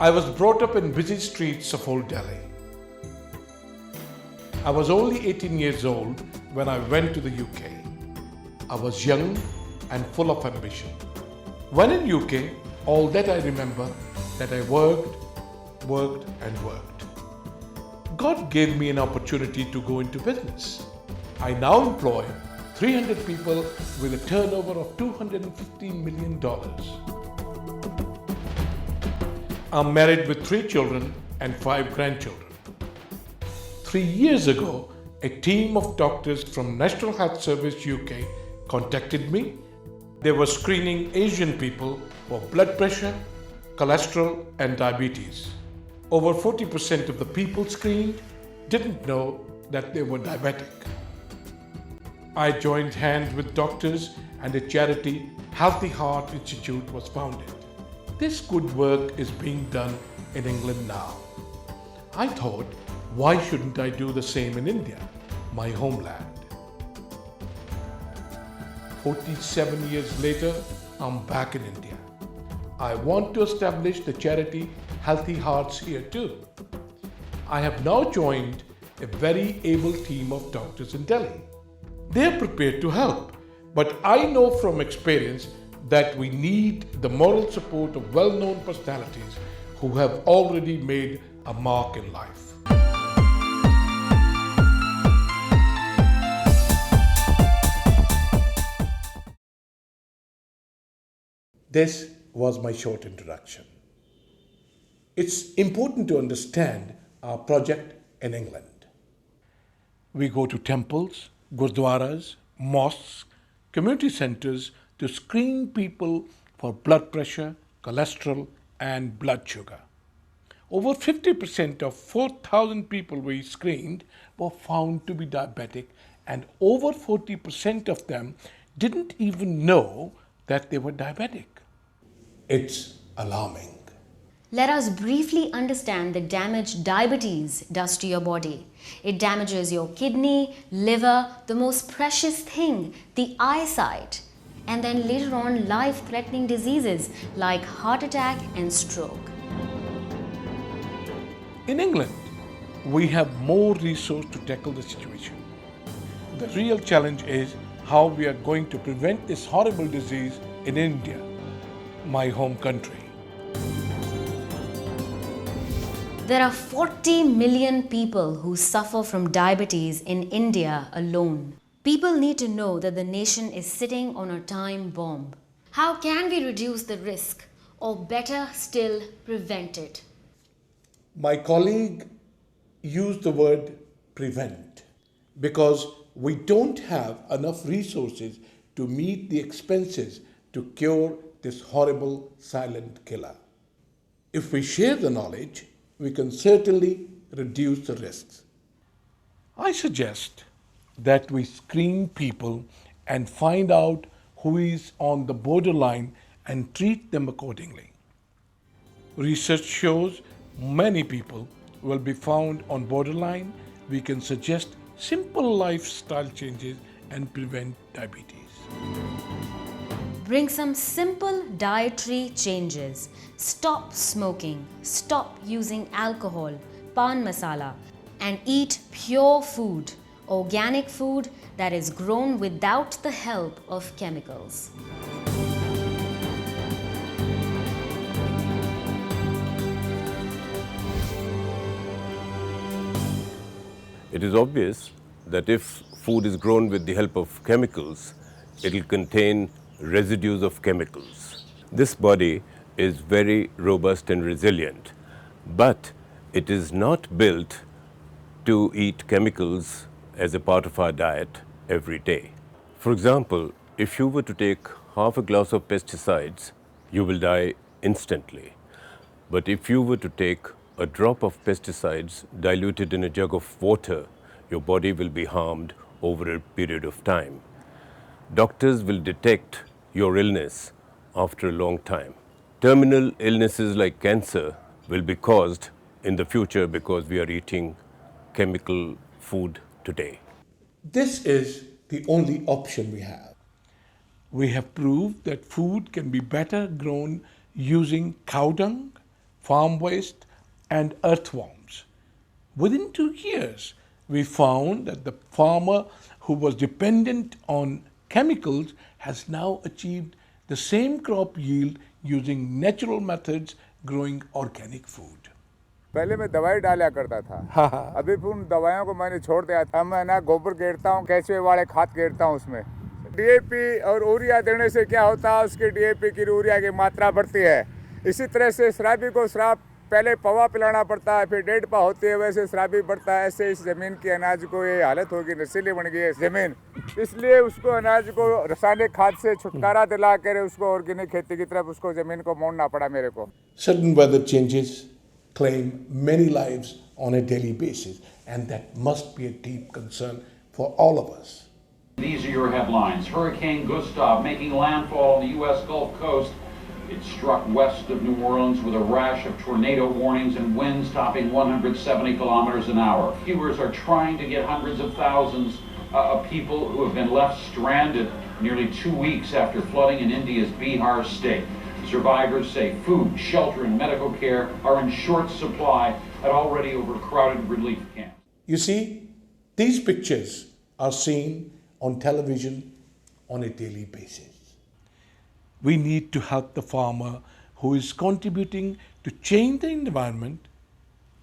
I was brought up in busy streets of Old Delhi. I was only 18 years old when I went to the UK. I was young and full of ambition. When in UK, all that I remember that I worked and worked. God gave me an opportunity to go into business. I now employ 300 people with a turnover of $215 million. I'm married with 3 children and 5 grandchildren. 3 years ago, a team of doctors from National Health Service UK contacted me. They were screening Asian people for blood pressure, cholesterol, and diabetes. Over 40% of the people screened didn't know that they were diabetic. I joined hands with doctors and a charity, Healthy Heart Institute, was founded. This good work is being done in England now. I thought, why shouldn't I do the same in India, my homeland? 47 years later, I'm back in India. I want to establish the charity Healthy Hearts here too. I have now joined a very able team of doctors in Delhi. They are prepared to help, but I know from experience that we need the moral support of well-known personalities who have already made a mark in life. This was my short introduction. It's important to understand our project in England. We go to temples, gurdwaras, mosques, community centers to screen people for blood pressure, cholesterol, and blood sugar. Over 50% of 4,000 people we screened were found to be diabetic, and over 40% of them didn't even know that they were diabetic. It's alarming. Let us briefly understand the damage diabetes does to your body. It damages your kidney, liver, the most precious thing, the eyesight, and then later on life-threatening diseases like heart attack and stroke. In England, we have more resources to tackle the situation. The real challenge is how we are going to prevent this horrible disease in India, my home country. There are 40 million people who suffer from diabetes in India alone. People need to know that the nation is sitting on a time bomb. How can we reduce the risk, or better still, prevent it? My colleague used the word prevent because we don't have enough resources to meet the expenses to cure this horrible silent killer. If we share the knowledge, we can certainly reduce the risks. I suggest that we screen people and find out who is on the borderline and treat them accordingly. Research shows many people will be found on borderline. We can suggest simple lifestyle changes and prevent diabetes. Bring some simple dietary changes. Stop smoking, stop using alcohol, pan masala, and eat pure food, organic food that is grown without the help of chemicals. It is obvious that if food is grown with the help of chemicals, it will contain residues of chemicals. This body is very robust and resilient, but it is not built to eat chemicals as a part of our diet every day. For example, if you were to take half a glass of pesticides, you will die instantly. But if you were to take a drop of pesticides diluted in a jug of water, your body will be harmed over a period of time. Doctors will detect your illness after a long time. Terminal illnesses like cancer will be caused in the future because we are eating chemical food today. This is the only option we have. We have proved that food can be better grown using cow dung, farm waste, and earthworms. Within 2 years, we found that the farmer who was dependent on chemicals has now achieved the same crop yield using natural methods growing organic food. पहले मैं दवाई डाला करता था। अभी फिर उन दवाइयों को मैंने छोड़ दिया था। मैं ना गोबर गेरता हूँ, केंचुए वाले खाद गेरता हूँ उसमें। डीएपी और यूरिया देने से क्या होता है, उसकी डीएपी की यूरिया की मात्रा बढ़ती है। इसी तरह से शराबी को शराब पहले पवा पिलाना पड़ता है, फिर 1.5 पा होती है, वैसे शराबी बढ़ता है। ऐसे इस ज़मीन की अनाज को ये हालत होगी, नशीली बन गई है ज़मीन। इसलिए उसको अनाज को रासायनिक खाद से छुटकारा दिला कर उसको ऑर्गेनिक खेती की तरफ उसको ज़मीन को मोड़ना पड़ा मेरे को। Sudden weather changes claim many lives on a daily basis, and that must be a deep concern for all of us. These are your headlines. Hurricane Gustav making landfall on the U.S. Gulf Coast. It struck west of New Orleans with a rash of tornado warnings and winds topping 170 kilometers an hour. Rescuers are trying to get hundreds of thousands of people who have been left stranded nearly 2 weeks after flooding in India's Bihar state. Survivors say food, shelter, and medical care are in short supply at already overcrowded relief camps. You see, these pictures are seen on television on a daily basis. We need to help the farmer who is contributing to change the environment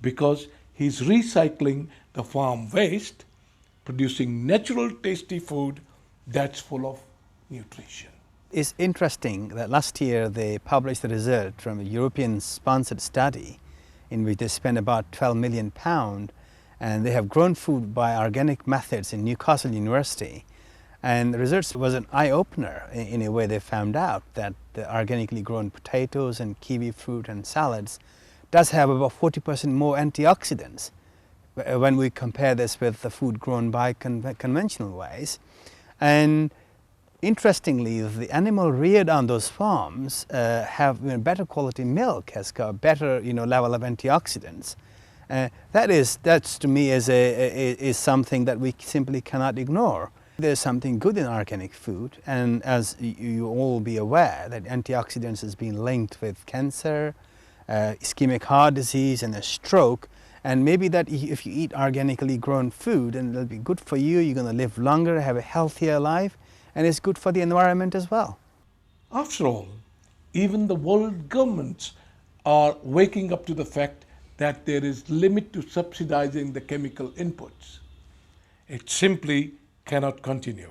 because he's recycling the farm waste, producing natural tasty food that's full of nutrition. It's interesting that last year they published a result from a European-sponsored study in which they spent about £12 million, and they have grown food by organic methods in Newcastle University. And the results was an eye-opener in a way. They found out that the organically grown potatoes and kiwi fruit and salads does have about 40% more antioxidants when we compare this with the food grown by conventional ways. And interestingly, the animal reared on those farms have better quality milk, has got better level of antioxidants. That's to me is something that we simply cannot ignore. There's something good in organic food, and as you all be aware, that antioxidants has been linked with cancer, ischemic heart disease, and a stroke. And maybe that if you eat organically grown food, and it'll be good for you, you're going to live longer, have a healthier life, and it's good for the environment as well. After all, even the world governments are waking up to the fact that there is limit to subsidizing the chemical inputs. It simply cannot continue.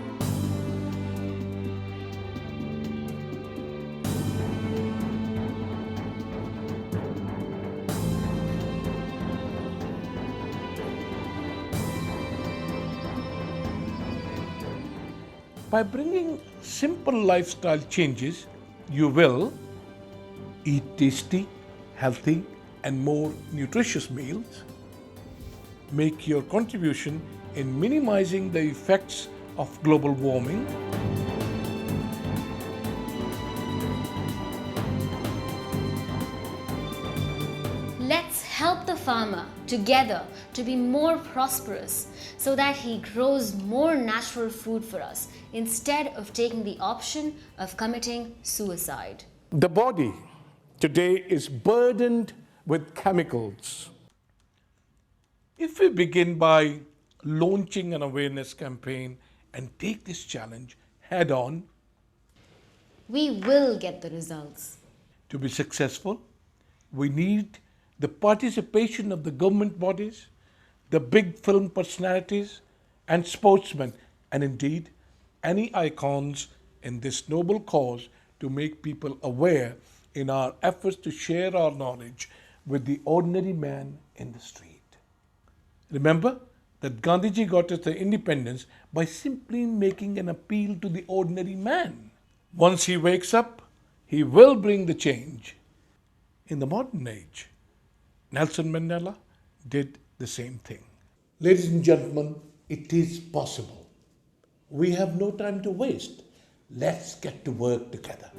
By bringing simple lifestyle changes, you will eat tasty, healthy, and more nutritious meals, make your contribution in minimizing the effects of global warming, Let's help the farmer together to be more prosperous so that he grows more natural food for us instead of taking the option of committing suicide. The body today is burdened with chemicals. If we begin by launching an awareness campaign and take this challenge head on, We will get the results. to be successful, we need the participation of the government bodies, the big film personalities, and sportsmen, and indeed any icons in this noble cause to make people aware in our efforts to share our knowledge with the ordinary man in the street. Remember that Gandhiji got us the independence by simply making an appeal to the ordinary man. Once he wakes up, he will bring the change. In the modern age, Nelson Mandela did the same thing. Ladies and gentlemen, it is possible. We have no time to waste. Let's get to work together.